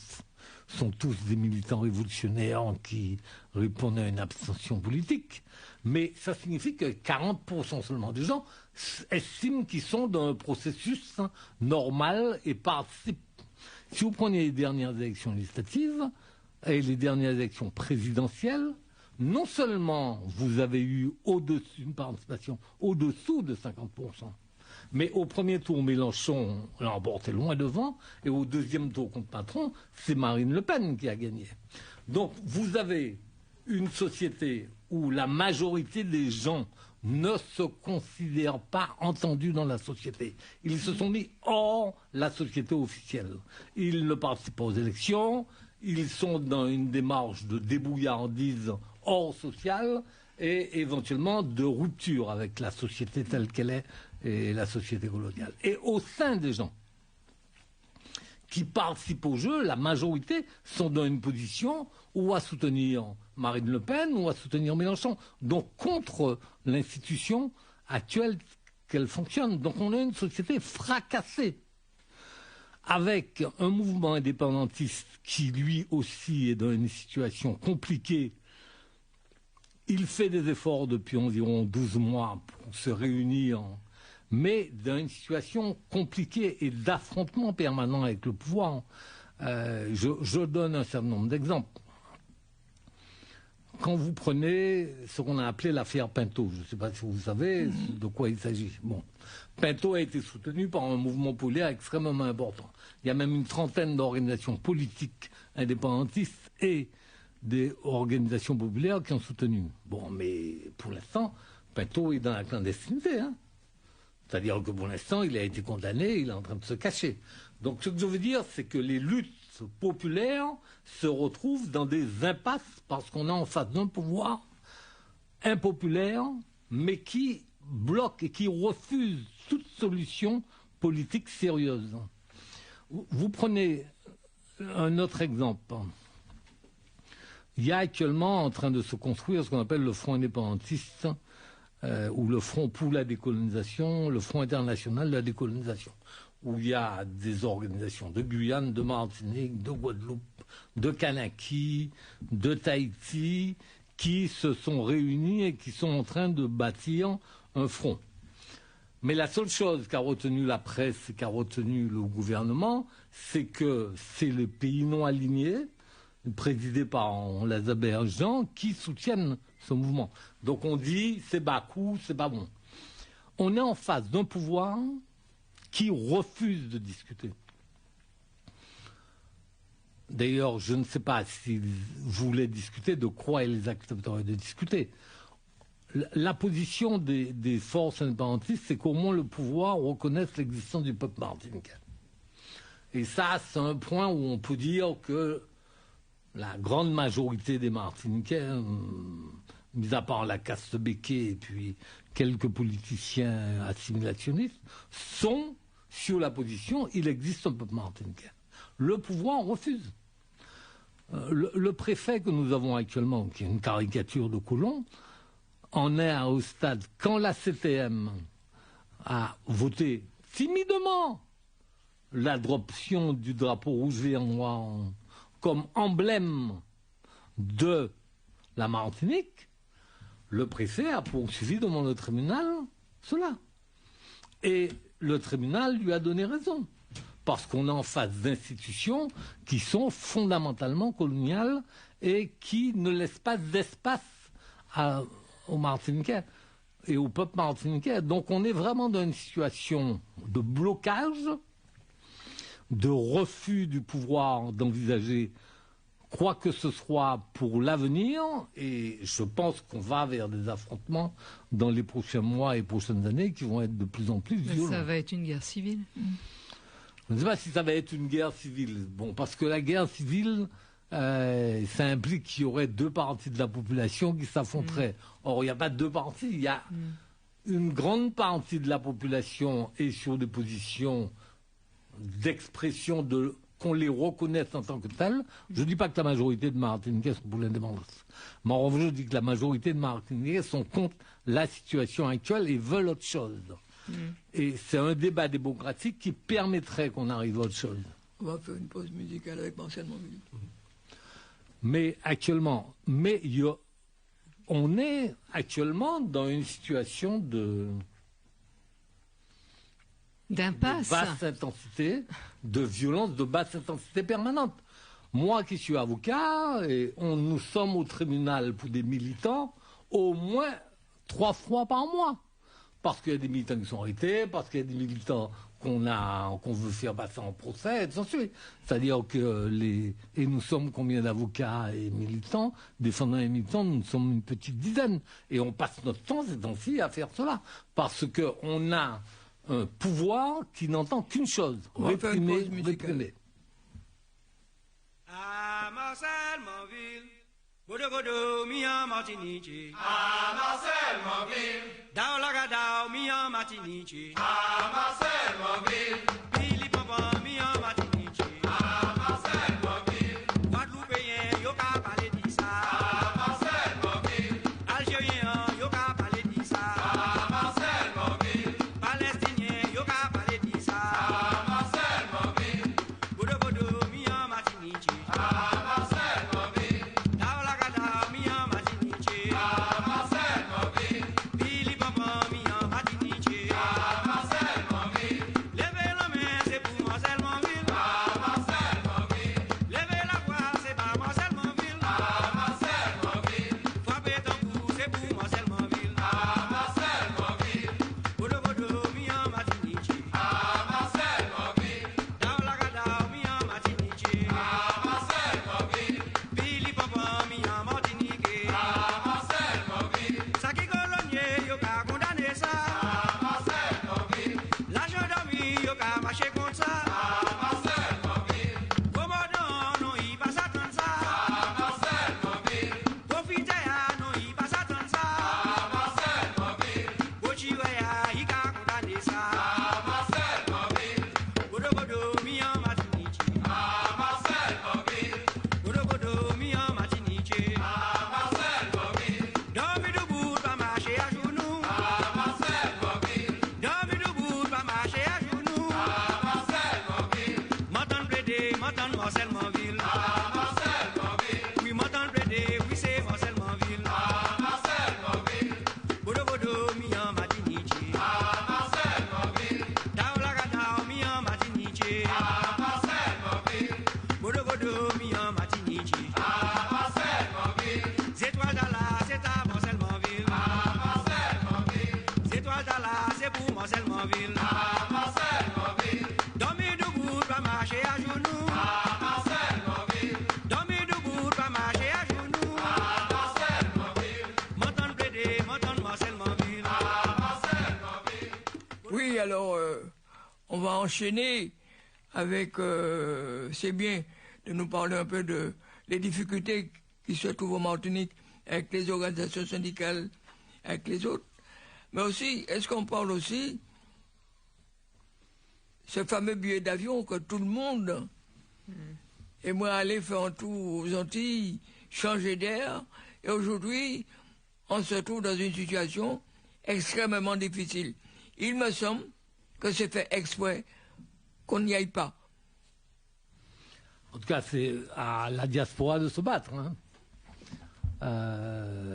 sont tous des militants révolutionnaires qui répondent à une abstention politique, mais ça signifie que 40% seulement des gens estiment qu'ils sont dans un processus normal et participent. Si vous prenez les dernières élections législatives et les dernières élections présidentielles, non seulement vous avez eu une participation au-dessous de 50%, mais au premier tour, Mélenchon l'a emporté loin devant, et au deuxième tour contre Macron, c'est Marine Le Pen qui a gagné. Donc vous avez une société où la majorité des gens ne se considèrent pas entendus dans la société. Ils se sont mis hors la société officielle. Ils ne participent pas aux élections, ils sont dans une démarche de débrouillardise hors sociale et éventuellement de rupture avec la société telle qu'elle est et la société coloniale. Et au sein des gens qui participent au jeu, la majorité sont dans une position ou à soutenir Marine Le Pen ou à soutenir Mélenchon, donc contre l'institution actuelle qu'elle fonctionne. Donc on a une société fracassée, avec un mouvement indépendantiste qui lui aussi est dans une situation compliquée. Il fait des efforts depuis environ 12 mois pour se réunir, mais dans une situation compliquée et d'affrontement permanent avec le pouvoir. Je donne un certain nombre d'exemples. Quand vous prenez ce qu'on a appelé l'affaire Pinto, je ne sais pas si vous savez de quoi il s'agit. Bon, Pinto a été soutenu par un mouvement populaire extrêmement important. Il y a même une trentaine d'organisations politiques indépendantistes et des organisations populaires qui ont soutenu. Bon, mais pour l'instant, Pinto est dans la clandestinité, hein. C'est-à-dire que pour l'instant, il a été condamné, il est en train de se cacher. Donc ce que je veux dire, c'est que les luttes populaires se retrouvent dans des impasses parce qu'on est en face d'un pouvoir impopulaire, mais qui bloque et qui refuse toute solution politique sérieuse. Vous prenez un autre exemple. Il y a actuellement en train de se construire ce qu'on appelle le Front indépendantiste, ou le Front pour la décolonisation, le Front international de la décolonisation, où il y a des organisations de Guyane, de Martinique, de Guadeloupe, de Kanaki, de Tahiti, qui se sont réunis et qui sont en train de bâtir un front. Mais la seule chose qu'a retenu la presse et qu'a retenu le gouvernement, c'est que c'est les pays non alignés, présidés par Lazare Jean, qui soutiennent ce mouvement. Donc on dit c'est Bakou, c'est pas bon. On est en face d'un pouvoir qui refuse de discuter. D'ailleurs, je ne sais pas s'ils voulaient discuter, de quoi ils accepteraient de discuter. La position des forces indépendantistes, c'est qu'au moins le pouvoir reconnaisse l'existence du peuple martiniquais. Et ça, c'est un point où on peut dire que la grande majorité des Martiniquais, mis à part la caste Béquet et puis quelques politiciens assimilationnistes, sont sur la position il existe un peuple martiniquais. Le pouvoir refuse. Le préfet que nous avons actuellement, qui est une caricature de Colomb, en est au stade quand la CTM a voté timidement l'adoption du drapeau rouge, vert, noir comme emblème de la Martinique, le préfet a poursuivi devant le tribunal cela. Et le tribunal lui a donné raison. Parce qu'on est en face d'institutions qui sont fondamentalement coloniales et qui ne laisse pas d'espace aux Martiniquais et au peuple martiniquais. Donc on est vraiment dans une situation de blocage, de refus du pouvoir d'envisager quoi que ce soit pour l'avenir, et je pense qu'on va vers des affrontements dans les prochains mois et prochaines années qui vont être de plus en plus violents. Ça va être une guerre civile. Je ne sais pas si ça va être une guerre civile. Bon, parce que la guerre civile, ça implique qu'il y aurait deux parties de la population qui s'affronteraient. Or, il n'y a pas deux parties. Il y a une grande partie de la population est sur des positions d'expression qu'on les reconnaisse en tant que telles. Je ne dis pas que la majorité de Martiniquais sont pour l'indépendance. Mais en revanche, je dis que la majorité de Martiniquais sont contre la situation actuelle et veulent autre chose. Et c'est un débat démocratique qui permettrait qu'on arrive à autre chose. On va faire une pause musicale avec Marcel Monville. Mais actuellement, on est actuellement dans une situation d'impasse, de basse intensité, de violence, de basse intensité permanente. Moi qui suis avocat, et nous sommes au tribunal pour des militants au moins 3 fois par mois. Parce qu'il y a des militants qui sont arrêtés, parce qu'il y a des militants qu'on veut faire passer en procès, et ainsi. C'est-à-dire que et nous sommes combien d'avocats et militants, défendant les militants, nous sommes une petite dizaine. Et on passe notre temps ces temps-ci à faire cela. Parce qu'on a un pouvoir qui n'entend qu'une chose, réprimer. Ah, Marcel Monville, Bodo mi en Martinique. Ah, Marcel Monville, Dao laga dao mi en Martinique. Ah, Marcel Monville, Billy Papa mi en Martinique. Ah, Marcel Monville, Guadeloupéen yo ka parler di ça. Ah, Marcel Monville, Algérien yo ka parler di ça. Ah, Marcel Monville, Palestinien yo ka parler di ça. Ah, Marcel Monville, Bodo mi en Martinique. Ah, Marcel Monville, Dao laga dao mi en Martinique. Ah, Marcel Monville, Billy Papa mi en Martinique. Ah, Marcel Monville, levez la main c'est pour Marcel Monville. Ah, Marcel Monville, levez la voix c'est pas Marcel Monville. Ah, Marcel Monville, frappez ton coup c'est pour Marcel Monville. Ah, Marcel Monville, Bodo mi en Martinique. Ah, Marcel Monville, Dao laga dao mi en Martinique. Ah, Marcel Monville, Billy Papa mi en Martinique. Ah, Marcel Monville, Saki colonier yo ka condamné ça. Ah, Marcel Monville, l'argent dormi yo ka marché contre ça. Ah, Marcel Monville, commandant non y pas attendre ça. Ah, Marcel Monville, profiter non y pas attendre ça. Ah, Marcel Monville, Bochiwaya y ka condamné ça. Ah, Marcel Monville, Bodo mi en Martinique. Ah, Marcel Monville, Bodo mi en Martinique. Ah, Marcel Monville, dormi debout pas marcher à genoux. Ah, Marcel Monville, dormi debout pas marcher à genoux. Ah, Marcel Monville, m'entendre plaider, m'entendre Marcel Monville. Ah, Marcel Monville, oui m'entendre plaider, oui c'est Marcel Monville. Ah, Marcel Monville, Bodo mi en Martinique. Ah, Marcel Monville, Dao laga dao mi en Martinique. Ah, Marcel Monville, Bodo mi en Martinique. Ah, Marcel Monville, c'est toi Dala, c'est ta Marcel Monville. Ah, Marcel Monville, c'est toi Dala, c'est pour Marcel Monville. Ah, Marcel Monville, dormir debout, pas marcher à genoux. Ah, Marcel Monville, dormir debout, pas marcher à genoux. Ah, Marcel Monville, m'entendre plaider, m'entendre Marcel Monville. Ah, Marcel Monville. Oui, alors, on va enchaîner avec, c'est bien de nous parler un peu de les difficultés qui se trouvent en Martinique avec les organisations syndicales, avec les autres. Mais aussi, est-ce qu'on parle aussi ce fameux billet d'avion que tout le monde et moi aller faire un tour aux Antilles, changer d'air, et aujourd'hui, on se trouve dans une situation extrêmement difficile. Il me semble que c'est fait exprès qu'on n'y aille pas. En tout cas, c'est à la diaspora de se battre. Hein.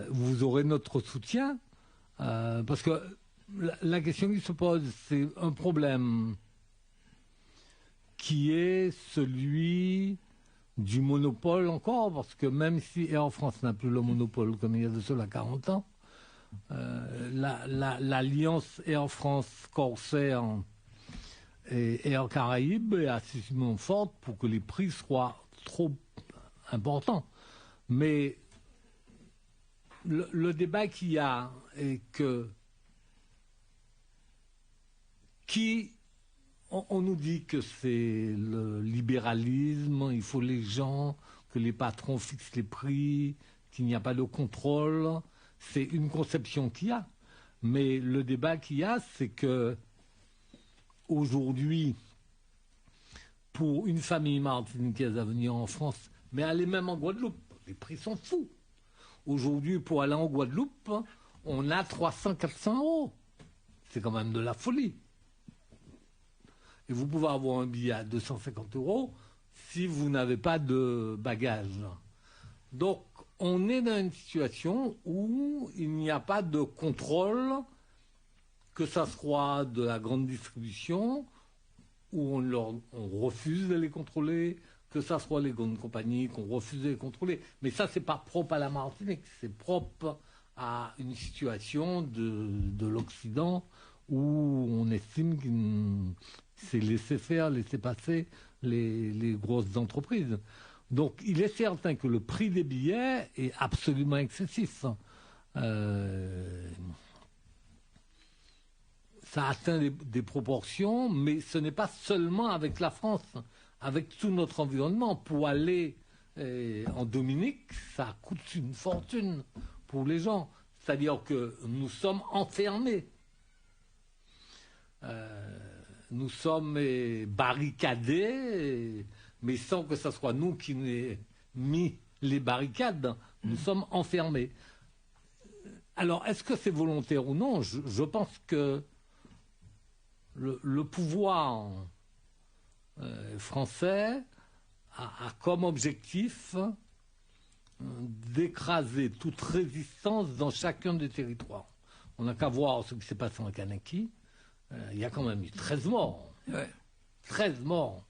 Vous aurez notre soutien, parce que la question qui se pose, c'est un problème qui est celui du monopole encore, parce que même si Air France n'a plus le monopole comme il y a de cela 40 ans, l'alliance Air France-Corsair et Air Caraïbes est assez forte pour que les prix soient trop importants. Mais le débat qu'il y a est que on nous dit que c'est le libéralisme, il faut les gens, que les patrons fixent les prix, qu'il n'y a pas de contrôle. C'est une conception qu'il y a. Mais le débat qu'il y a, c'est que aujourd'hui, pour une famille martiniquaise à venir en France, mais aller même en Guadeloupe, les prix sont fous. Aujourd'hui, pour aller en Guadeloupe, on a 300-400 euros. C'est quand même de la folie. Et vous pouvez avoir un billet à 250 euros si vous n'avez pas de bagages. Donc, on est dans une situation où il n'y a pas de contrôle, que ça soit de la grande distribution, où on refuse de les contrôler, que ça soit les grandes compagnies qu'on refuse de les contrôler. Mais ça, c'est pas propre à la Martinique, c'est propre à une situation de l'Occident où on estime que c'est laisser faire, laisser passer les grosses entreprises. Donc, il est certain que le prix des billets est absolument excessif. Ça atteint des proportions, mais ce n'est pas seulement avec la France, avec tout notre environnement. Pour aller en Dominique, ça coûte une fortune pour les gens. C'est-à-dire que nous sommes enfermés. Nous sommes barricadés, mais sans que ce soit nous qui n'ayons mis les barricades, nous sommes enfermés. Alors, est-ce que c'est volontaire ou non? Je pense que le pouvoir français a comme objectif d'écraser toute résistance dans chacun des territoires. On n'a qu'à voir ce qui s'est passé en Kanaki. Il y a quand même eu 13 morts. Ouais. 13 morts.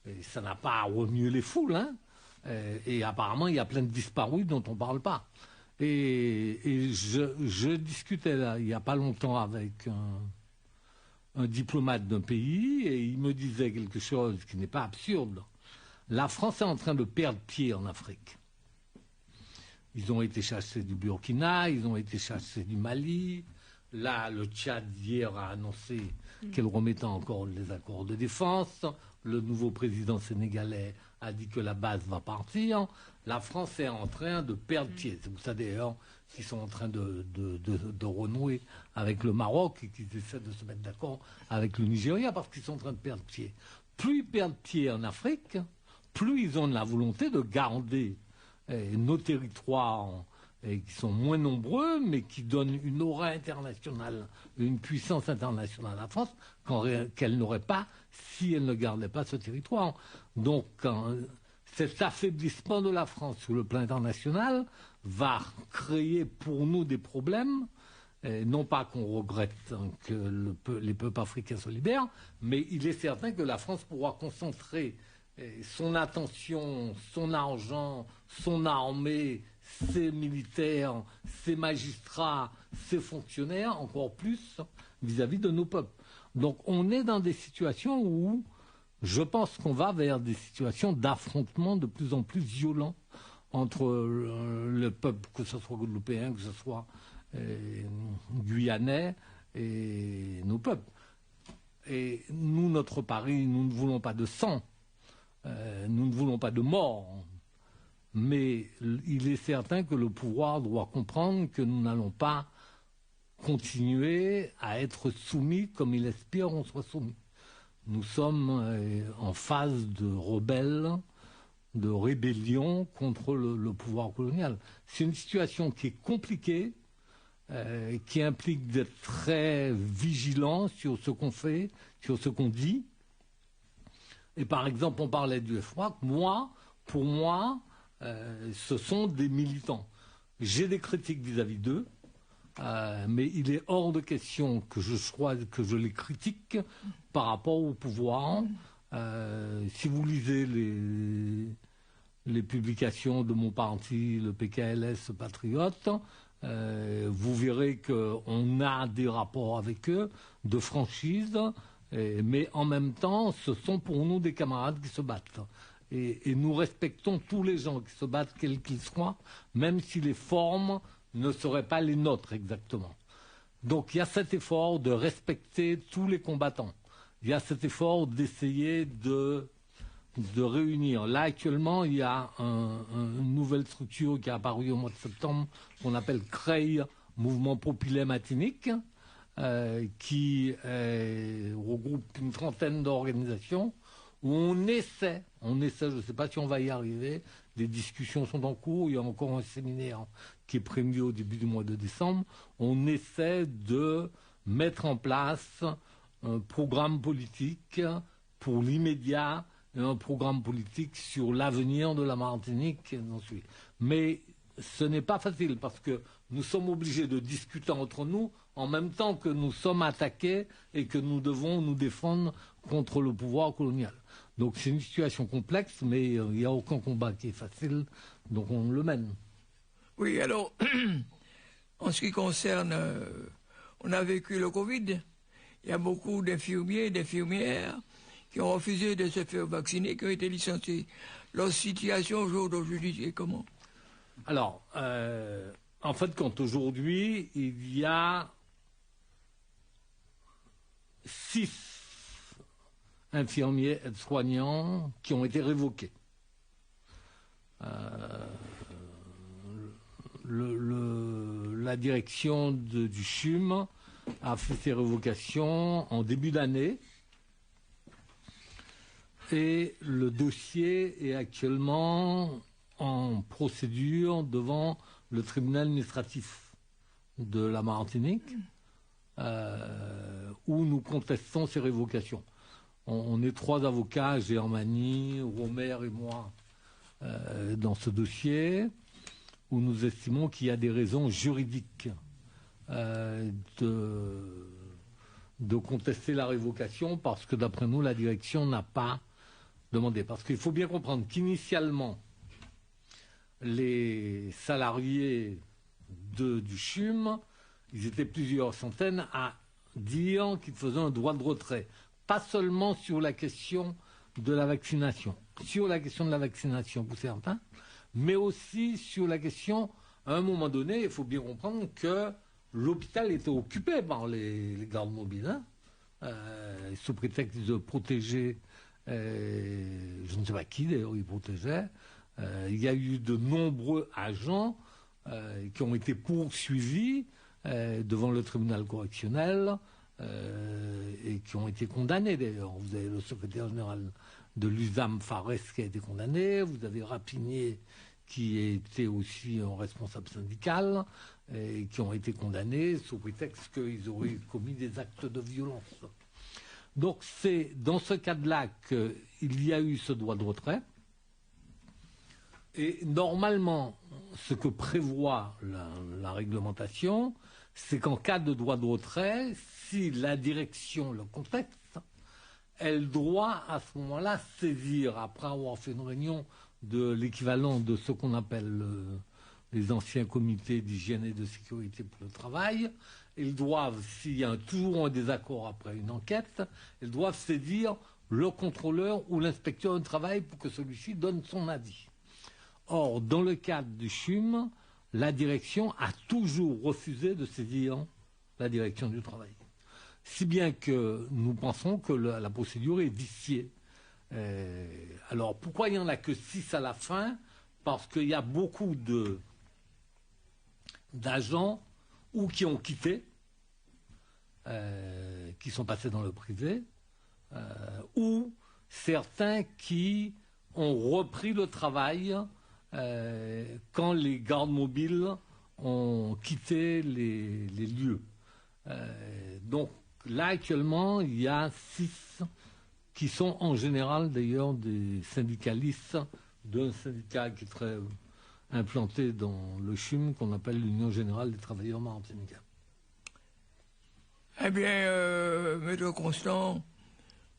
Et ça n'a pas remué les foules. Hein. Et apparemment, il y a plein de disparus dont on ne parle pas. Et je discutais là, il n'y a pas longtemps avec un diplomate d'un pays et il me disait quelque chose qui n'est pas absurde. La France est en train de perdre pied en Afrique. Ils ont été chassés du Burkina, ils ont été chassés du Mali. Là, le Tchad, hier, a annoncé qu'elle remettait encore les accords de défense. Le nouveau président sénégalais a dit que la base va partir. La France est en train de perdre pied. C'est pour ça, d'ailleurs, qu'ils sont en train de renouer avec le Maroc et qu'ils essaient de se mettre d'accord avec le Nigeria parce qu'ils sont en train de perdre pied. Plus ils perdent pied en Afrique, plus ils ont la volonté de garder nos territoires qui sont moins nombreux, mais qui donnent une aura internationale, une puissance internationale à la France qu'elle n'aurait pas si elle ne gardait pas ce territoire. Donc, cet affaiblissement de la France sur le plan international va créer pour nous des problèmes, non pas qu'on regrette que les peuples africains se libèrent, mais il est certain que la France pourra concentrer son attention, son argent, son armée, ses militaires, ses magistrats, ses fonctionnaires, encore plus vis-à-vis de nos peuples. Donc on est dans des situations où je pense qu'on va vers des situations d'affrontement de plus en plus violents entre le peuple, que ce soit guadeloupéen, que ce soit guyanais, et nos peuples. Et nous, notre pari, nous ne voulons pas de sang, nous ne voulons pas de mort. Mais il est certain que le pouvoir doit comprendre que nous n'allons pas continuer à être soumis comme il espère qu'on soit soumis. Nous sommes en phase de de rébellion contre le pouvoir colonial. C'est une situation qui est compliquée, qui implique d'être très vigilant sur ce qu'on fait, sur ce qu'on dit. Et par exemple, on parlait du FWAC. Pour moi, ce sont des militants. J'ai des critiques vis-à-vis d'eux, mais il est hors de question que je les critique par rapport au pouvoir. Si vous lisez les publications de mon parti, le PKLS Patriote, vous verrez qu'on a des rapports avec eux de franchise, mais en même temps, ce sont pour nous des camarades qui se battent. Et nous respectons tous les gens qui se battent, quels qu'ils soient, même si les formes ne seraient pas les nôtres exactement. Donc il y a cet effort de respecter tous les combattants. Il y a cet effort d'essayer de réunir. Là, actuellement, il y a une nouvelle structure qui est apparue au mois de septembre, qu'on appelle CREI, Mouvement Populaire Martinique, qui regroupe une trentaine d'organisations, où on essaie, je ne sais pas si on va y arriver, des discussions sont en cours, il y a encore un séminaire qui est prévu au début du mois de décembre, on essaie de mettre en place un programme politique pour l'immédiat, et un programme politique sur l'avenir de la Martinique. Mais ce n'est pas facile parce que nous sommes obligés de discuter entre nous en même temps que nous sommes attaqués et que nous devons nous défendre contre le pouvoir colonial. Donc c'est une situation complexe, mais il n'y a aucun combat qui est facile, donc on le mène. Oui, alors, en ce qui concerne, on a vécu le Covid, il y a beaucoup d'infirmiers et d'infirmières qui ont refusé de se faire vacciner, qui ont été licenciés. Leur situation au jour d'aujourd'hui est comment? Alors, en fait, quand aujourd'hui, il y a 6 infirmiers aides-soignants qui ont été révoqués. La direction du CHUM a fait ces révocations en début d'année. Et le dossier est actuellement en procédure devant le tribunal administratif de la Martinique, où nous contestons ces révocations. On est 3 avocats, Germanie, Romer et moi, dans ce dossier, où nous estimons qu'il y a des raisons juridiques de contester la révocation, parce que d'après nous, la direction n'a pas demandé. Parce qu'il faut bien comprendre qu'initialement, les salariés du CHUM, ils étaient plusieurs centaines à dire qu'ils faisaient un droit de retrait. Pas seulement sur la question de la vaccination. Sur la question de la vaccination pour certains, mais aussi sur la question, à un moment donné, il faut bien comprendre que l'hôpital était occupé par les gardes mobiles, sous prétexte de protéger, je ne sais pas qui d'ailleurs ils protégeaient. Il y a eu de nombreux agents qui ont été poursuivis devant le tribunal correctionnel et qui ont été condamnés d'ailleurs. Vous avez le secrétaire général de l'USAM, Fares, qui a été condamné. Vous avez Rapinier, qui était aussi un responsable syndical, et qui ont été condamnés sous prétexte qu'ils auraient commis des actes de violence. Donc c'est dans ce cadre-là qu'il y a eu ce droit de retrait. Et normalement, ce que prévoit la réglementation, c'est qu'en cas de droit de retrait, si la direction le contexte, elle doit à ce moment-là saisir, après avoir fait une réunion de l'équivalent de ce qu'on appelle les anciens comités d'hygiène et de sécurité pour le travail, ils doivent, s'il y a toujours un désaccord après une enquête, ils doivent saisir le contrôleur ou l'inspecteur du travail pour que celui-ci donne son avis. Or, dans le cadre du CHUM, la direction a toujours refusé de saisir la direction du travail. Si bien que nous pensons que la procédure est viciée. Alors, pourquoi il n'y en a que 6 à la fin? Parce qu'il y a beaucoup d'agents ou qui ont quitté, qui sont passés dans le privé, ou certains qui ont repris le travail quand les gardes mobiles ont quitté les lieux. Donc là, actuellement, il y a 6 qui sont en général d'ailleurs des syndicalistes d'un syndicat qui est très implanté dans le CHUM, qu'on appelle l'Union Générale des Travailleurs Martiniquais. Eh bien, Maître Constant,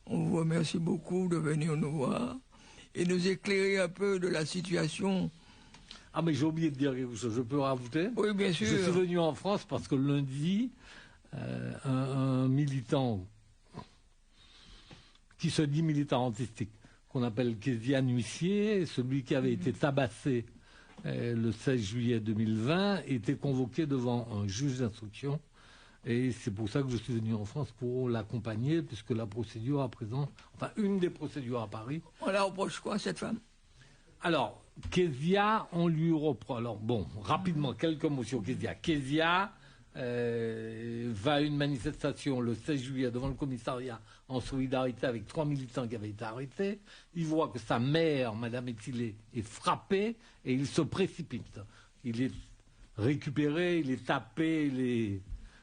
on vous remercie beaucoup de venir nous voir. et nous éclairer un peu de la situation? Ah, mais j'ai oublié de dire quelque chose, je peux rajouter? Oui, bien sûr. Je suis venu en France parce que lundi, un militant qui se dit militant artistique, qu'on appelle Kéziane Huissier, celui qui avait été tabassé le 16 juillet 2020, était convoqué devant un juge d'instruction. Et c'est pour ça que je suis venu en France, pour l'accompagner, puisque la procédure à présent, enfin une des procédures à Paris. On la reproche quoi, cette femme? Alors, Kezia, on lui reproche. Alors, bon, rapidement, quelques mots sur Kezia. Kezia va à une manifestation le 16 juillet devant le commissariat en solidarité avec 3 militants qui avaient été arrêtés. Il voit que sa mère, Madame Etilé, est frappée et il se précipite. Il est récupéré, il est tapé, il est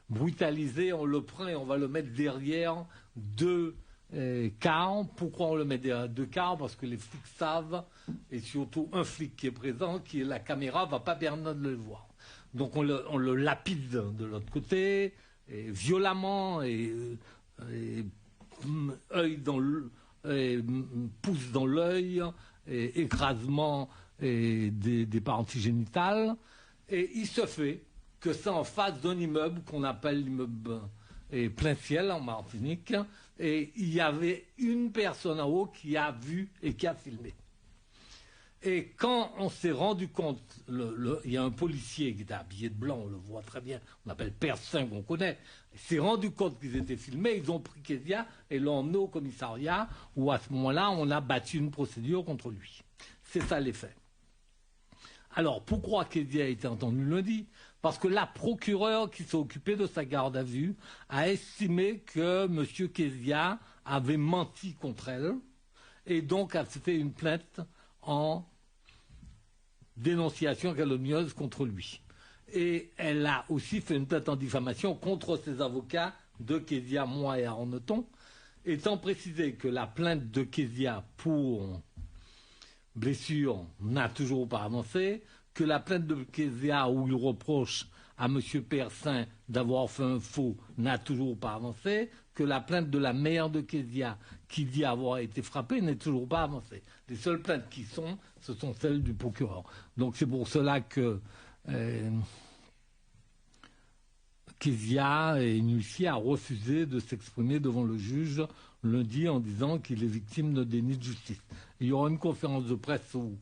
brutalisé. On le prend et on va le mettre derrière 2 cars. Pourquoi on le met derrière 2 cars? Parce que les flics savent, et surtout un flic qui est présent, qui est la caméra, va pas permettre de le voir. Donc on le lapide de l'autre côté, et violemment, et pouce dans l'œil, et écrasement des parties génitales. Et il se fait que c'est en face d'un immeuble qu'on appelle l'immeuble plein ciel en Martinique. Et il y avait une personne en haut qui a vu et qui a filmé. Et quand on s'est rendu compte, il y a un policier qui était habillé de blanc, on le voit très bien, on appelle Persin, qu'on connaît, il s'est rendu compte qu'ils étaient filmés, ils ont pris Kezia et l'ont emmené au commissariat, où à ce moment-là, on a battu une procédure contre lui. C'est ça les faits. Alors, pourquoi Kezia a été entendu lundi? Parce que la procureure qui s'est occupée de sa garde à vue a estimé que M. Kezia avait menti contre elle, et donc a fait une plainte en dénonciation calomnieuse contre lui. Et elle a aussi fait une plainte en diffamation contre ses avocats de Kezia, moi et Arneton, étant précisé que la plainte de Kezia pour blessure n'a toujours pas avancé, que la plainte de Kezia où il reproche à M. Persin d'avoir fait un faux n'a toujours pas avancé, que la plainte de la mère de Kezia qui dit avoir été frappée n'est toujours pas avancée. Les seules plaintes qui sont, ce sont celles du procureur. Donc c'est pour cela que Kezia et Huissier a refusé de s'exprimer devant le juge lundi en disant qu'il est victime de déni de justice. Il y aura une conférence de presse où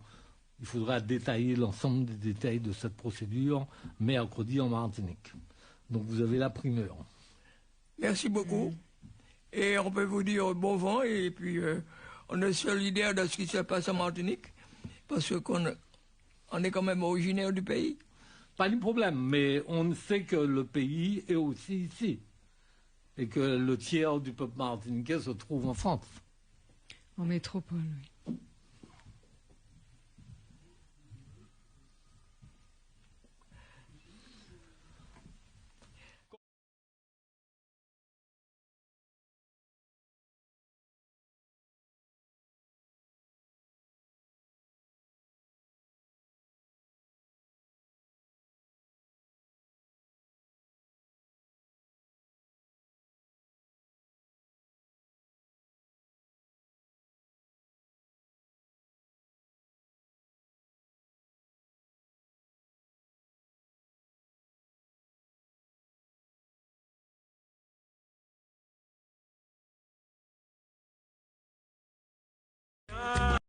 il faudra détailler l'ensemble des détails de cette procédure mercredi en Martinique. Donc vous avez la primeur. Merci beaucoup. Et on peut vous dire bon vent, et puis on est solidaire de ce qui se passe en Martinique, parce qu'on est quand même originaire du pays. Pas de problème, mais on sait que le pays est aussi ici, et que le tiers du peuple martiniquais se trouve en France. En métropole, oui.